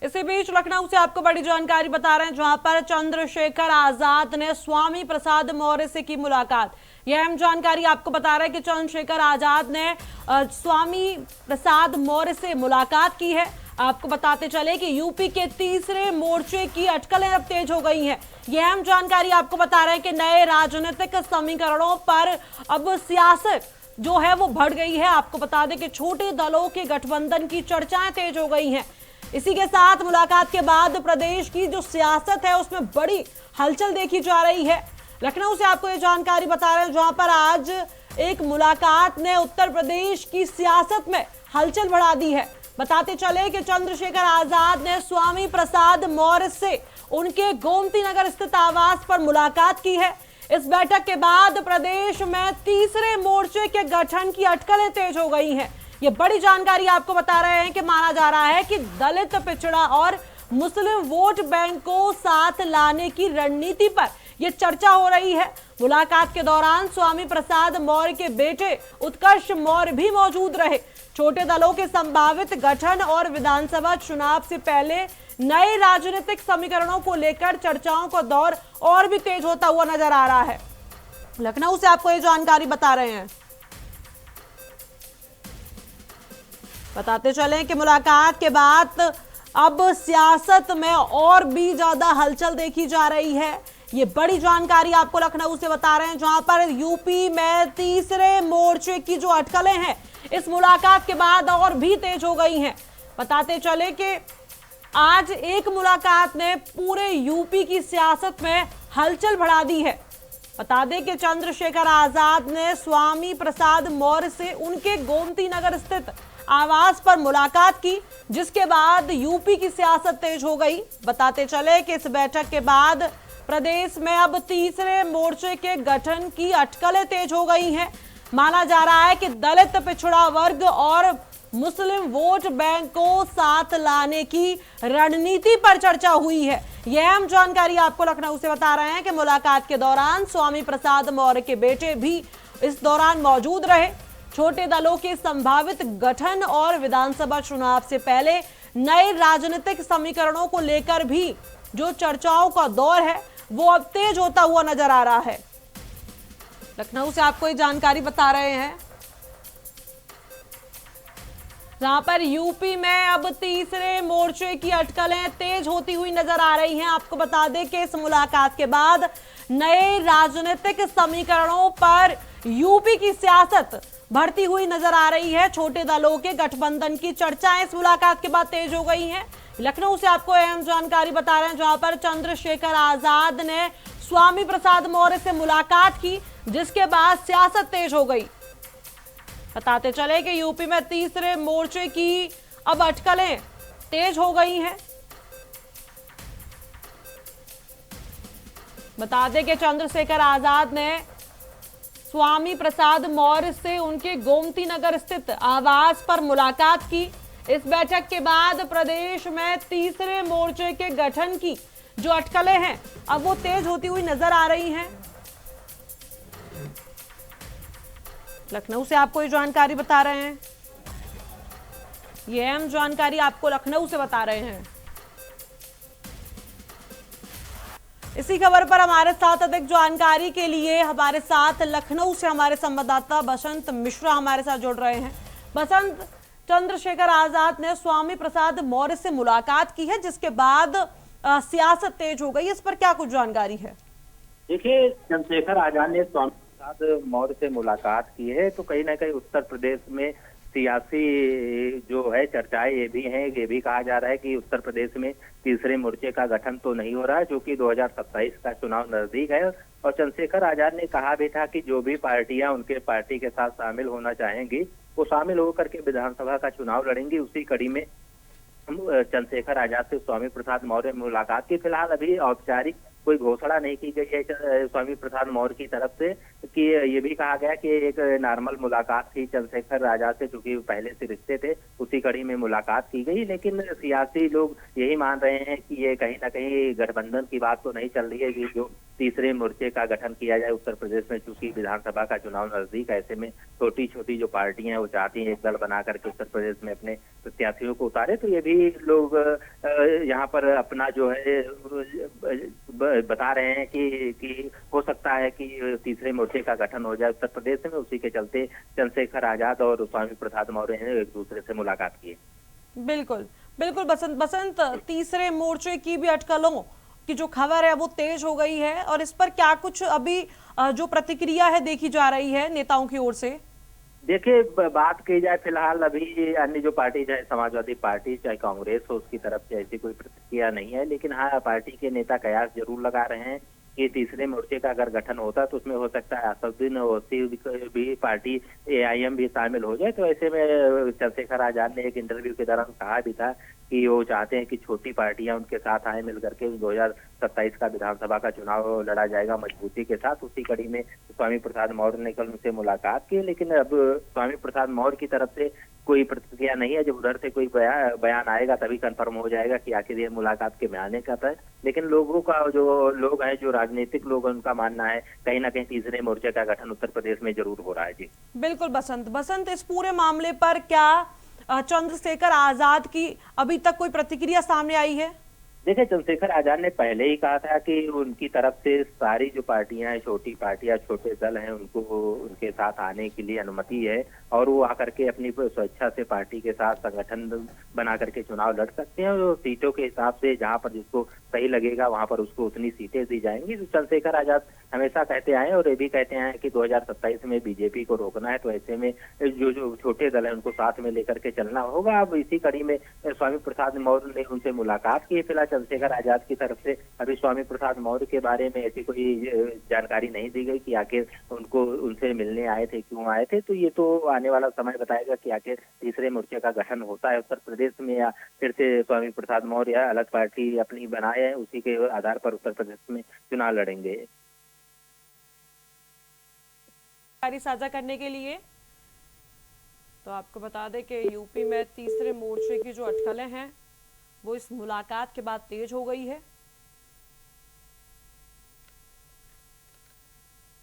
इसी बीच लखनऊ से आपको बड़ी जानकारी बता रहे हैं, जहां पर चंद्रशेखर आजाद ने स्वामी प्रसाद मौर्य से की मुलाकात। यह अहम जानकारी आपको बता रहे हैं कि चंद्रशेखर आजाद ने स्वामी प्रसाद मौर्य से मुलाकात की है। आपको बताते चले कि यूपी के तीसरे मोर्चे की अटकलें अब तेज हो गई हैं। यह अहम जानकारी आपको बता रहे हैं कि नए राजनीतिक समीकरणों पर अब सियासत जो है वो बढ़ गई है। आपको बता दें कि छोटे दलों के गठबंधन की चर्चाएं तेज हो गई हैं। इसी के साथ मुलाकात के बाद प्रदेश की जो सियासत है उसमें बड़ी हलचल देखी जा रही है। लखनऊ से आपको ये जानकारी बता रहे हैं, जहां पर आज एक मुलाकात ने उत्तर प्रदेश की सियासत में हलचल बढ़ा दी है। बताते चले कि चंद्रशेखर आजाद ने स्वामी प्रसाद मौर्य से उनके गोमती नगर स्थित आवास पर मुलाकात की है। इस बैठक के बाद प्रदेश में तीसरे मोर्चे के गठन की अटकलें तेज हो गई हैं। ये बड़ी जानकारी आपको बता रहे हैं कि माना जा रहा है कि दलित, पिछड़ा और मुस्लिम वोट बैंक को साथ लाने की रणनीति पर यह चर्चा हो रही है। मुलाकात के दौरान स्वामी प्रसाद मौर्य के बेटे उत्कर्ष मौर्य भी मौजूद रहे। छोटे दलों के संभावित गठन और विधानसभा चुनाव से पहले नए राजनीतिक समीकरणों को लेकर चर्चाओं का दौर और भी तेज होता हुआ नजर आ रहा है। लखनऊ से आपको ये जानकारी बता रहे हैं। बताते चलें कि मुलाकात के बाद अब सियासत में और भी ज्यादा हलचल देखी जा रही है। ये बड़ी जानकारी आपको लखनऊ से बता रहे हैं, जहां पर यूपी में तीसरे मोर्चे की जो अटकलें हैं इस मुलाकात के बाद और भी तेज हो गई हैं। बताते चले कि आज एक मुलाकात ने पूरे यूपी की सियासत में हलचल बढ़ा दी है। बता दें कि चंद्रशेखर आजाद ने स्वामी प्रसाद मौर्य से उनके गोमती नगर स्थित आवास पर मुलाकात की, जिसके बाद यूपी की सियासत तेज हो गई। बताते चले कि इस बैठक के बाद प्रदेश में अब तीसरे मोर्चे के गठन की अटकलें तेज हो गई हैं। माना जा रहा है कि दलित, पिछड़ा वर्ग और मुस्लिम वोट बैंक को साथ लाने की रणनीति पर चर्चा हुई है। यह अहम जानकारी आपको लखनऊ से बता रहे हैं कि मुलाकात के दौरान स्वामी प्रसाद मौर्य के बेटे भी इस दौरान मौजूद रहे। छोटे दलों के संभावित गठन और विधानसभा चुनाव से पहले नए राजनीतिक समीकरणों को लेकर भी जो चर्चाओं का दौर है वो अब तेज होता हुआ नजर आ रहा है। लखनऊ से आपको ये जानकारी बता रहे हैं, जहां पर यूपी में अब तीसरे मोर्चे की अटकलें तेज होती हुई नजर आ रही हैं। आपको बता दें कि इस मुलाकात के बाद नए राजनीतिक समीकरणों पर यूपी की सियासत बढ़ती हुई नजर आ रही है। छोटे दलों के गठबंधन की चर्चाएं इस मुलाकात के बाद तेज हो गई हैं। लखनऊ से आपको अहम जानकारी बता रहे हैं, जहां पर चंद्रशेखर आजाद ने स्वामी प्रसाद मौर्य से मुलाकात की, जिसके बाद सियासत तेज हो गई। बताते चले कि यूपी में तीसरे मोर्चे की अब अटकलें तेज हो गई हैं। बता दें कि चंद्रशेखर आजाद ने स्वामी प्रसाद मौर्य से उनके गोमती नगर स्थित आवास पर मुलाकात की। इस बैठक के बाद प्रदेश में तीसरे मोर्चे के गठन की जो अटकलें हैं अब वो तेज होती हुई नजर आ रही हैं। लखनऊ से आपको ये जानकारी बता रहे हैं, ये अहम जानकारी आपको लखनऊ से बता रहे हैं। इसी खबर पर हमारे साथ अधिक जानकारी के लिए हमारे साथ लखनऊ से हमारे संवाददाता बसंत मिश्रा हमारे साथ जुड़ रहे हैं। बसंत, चंद्रशेखर आजाद ने स्वामी प्रसाद मौर्य से मुलाकात की है, जिसके बाद सियासत तेज हो गई, इस पर क्या कुछ जानकारी है? देखिए, चंद्रशेखर आजाद ने स्वामी प्रसाद मौर्य से मुलाकात की है, तो कहीं ना कहीं उत्तर प्रदेश में सियासी जो है चर्चाएं ये भी हैं, ये भी कहा जा रहा है कि उत्तर प्रदेश में तीसरे मोर्चे का गठन तो नहीं हो रहा है, जो कि 2027 का चुनाव नजदीक है। और चंद्रशेखर आजाद ने कहा भी था कि जो भी पार्टियां उनके पार्टी के साथ शामिल होना चाहेंगी वो शामिल होकर के विधानसभा का चुनाव लड़ेंगी। उसी कड़ी में चंद्रशेखर आजाद से स्वामी प्रसाद मौर्य मुलाकात की। फिलहाल अभी औपचारिक कोई घोषणा नहीं की गई है स्वामी प्रसाद मौर्य की तरफ से, कि ये भी कहा गया कि एक नॉर्मल मुलाकात थी चंद्रशेखर आजाद से, चूंकि पहले से रिश्ते थे, उसी कड़ी में मुलाकात की गई। लेकिन सियासी लोग यही मान रहे हैं कि ये कहीं ना कहीं गठबंधन की बात तो नहीं चल रही है कि जो तीसरे मोर्चे का गठन किया जाए उत्तर प्रदेश में, चूंकि विधानसभा का चुनाव नजदीक है। ऐसे में छोटी छोटी जो पार्टियां हैं वो चाहती हैं एक दल बना करके उत्तर प्रदेश में अपने प्रत्याशियों को उतारे। तो ये भी लोग यहाँ पर अपना जो है बता रहे हैं कि हो सकता है कि तीसरे मोर्चे का गठन हो जाए उत्तर प्रदेश में। उसी के चलते चंद्रशेखर आजाद और स्वामी प्रसाद मौर्य ने एक दूसरे से मुलाकात की। बिल्कुल बिल्कुल बसंत, तीसरे मोर्चे की भी अटकलों की जो खबर है वो तेज हो गई है, और इस पर क्या कुछ अभी जो प्रतिक्रिया है देखी जा रही है नेताओं की ओर से? देखिए, बात की जाए फिलहाल अभी अन्य जो पार्टी, चाहे समाजवादी पार्टी चाहे कांग्रेस हो, उसकी तरफ से ऐसी कोई प्रतिक्रिया नहीं है। लेकिन हाँ, पार्टी के नेता कयास जरूर लगा रहे हैं कि तीसरे मोर्चे का अगर गठन होता तो उसमें हो सकता है असदुद्दीन ओवैसी भी पार्टी AIM भी शामिल हो जाए। तो ऐसे में चंद्रशेखर आजाद ने एक इंटरव्यू के दौरान कहा भी था कि वो चाहते हैं कि छोटी पार्टियां उनके साथ आए, मिलकर के 2027 का विधानसभा का चुनाव लड़ा जाएगा मजबूती के साथ। उसी कड़ी में स्वामी प्रसाद मौर्य ने कल उनसे मुलाकात की, लेकिन अब स्वामी प्रसाद मौर्य की तरफ से कोई प्रतिक्रिया नहीं है। जब उधर से कोई बयान आएगा तभी कंफर्म हो जाएगा कि आखिर ये मुलाकात के बयान का था। लेकिन लोगों का, जो लोग हैं, जो राजनीतिक लोग, उनका मानना है कहीं ना कहीं तीसरे मोर्चे का गठन उत्तर प्रदेश में जरूर हो रहा है। जी बिल्कुल बसंत, इस पूरे मामले पर क्या चंद्रशेखर आजाद की अभी तक कोई प्रतिक्रिया सामने आई है? देखिए, चंद्रशेखर आजाद ने पहले ही कहा था कि उनकी तरफ से सारी जो पार्टियां हैं, छोटी पार्टियां, छोटे दल हैं, उनको उनके साथ आने के लिए अनुमति है, और वो आकर के अपनी स्वेच्छा से पार्टी के साथ संगठन बना करके चुनाव लड़ सकते हैं। और सीटों के हिसाब से जहां पर जिसको सही लगेगा वहां पर उसको उतनी सीटें दी जाएंगी। तो चंद्रशेखर आजाद हमेशा कहते आए और ये भी कहते हैं कि 2027 में बीजेपी को रोकना है। तो ऐसे में जो छोटे दल है उनको साथ में लेकर के चलना होगा। अब इसी कड़ी में स्वामी प्रसाद मौर्य ने उनसे मुलाकात की। फिलहाल चंद्रशेखर आजाद की तरफ से अभी स्वामी प्रसाद मौर्य के बारे में ऐसी कोई जानकारी नहीं दी गई कि आखिर उनको उनसे मिलने आए थे, क्यों आए थे। तो ये तो आने वाला समय बताएगा कि आखिर तीसरे मोर्चे का गठन होता है उत्तर प्रदेश में, या फिर से स्वामी प्रसाद मौर्य अलग पार्टी अपनी बनाए हैं, उसी के आधार पर उत्तर प्रदेश में चुनाव लड़ेंगे। जानकारी साझा करने के लिए तो आपको बता दें कि यूपी में तीसरे मोर्चे की जो अटकलें हैं वो इस मुलाकात के बाद तेज हो गई है।